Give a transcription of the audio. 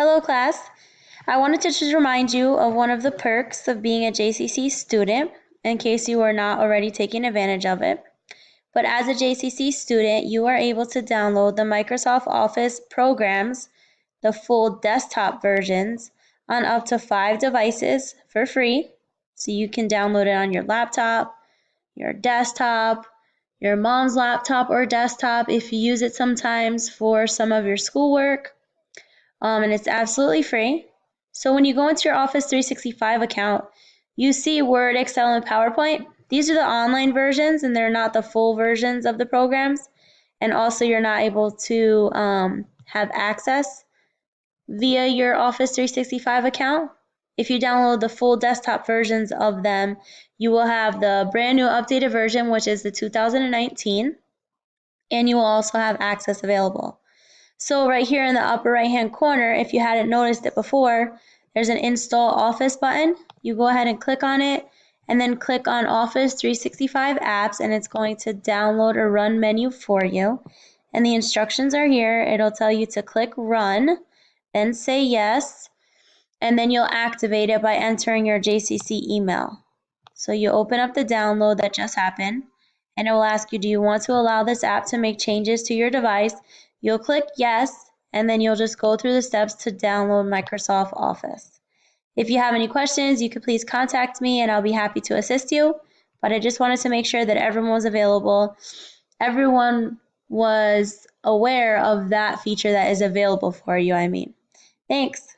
Hello class. I wanted to just remind you of one of the perks of being a JCC student in case you are not already taking advantage of it. But as a JCC student, you are able to download the Microsoft Office programs, the full desktop versions, on up to 5 devices for free. So you can download it on your laptop, your desktop, your mom's laptop or desktop if you use it sometimes for some of your schoolwork. And it's absolutely free. So when you go into your Office 365 account, you see Word, Excel, and PowerPoint. These are the online versions, and they're not the full versions of the programs. And also, you're not able to have access via your Office 365 account. If you download the full desktop versions of them, you will have the brand new updated version, which is the 2019, and you will also have access available. So right here in the upper right hand corner, if you hadn't noticed it before, there's an install Office button. You go ahead and click on it and then click on Office 365 apps, and it's going to download a run menu for you. And the instructions are here. It'll tell you to click run, then say yes, and then you'll activate it by entering your JCC email. So you open up the download that just happened, and it will ask you, do you want to allow this app to make changes to your device? You'll click yes, and then you'll just go through the steps to download Microsoft Office. If you have any questions, you could please contact me and I'll be happy to assist you. But I just wanted to make sure that everyone was available. Everyone was aware of that feature that is available for you, Thanks.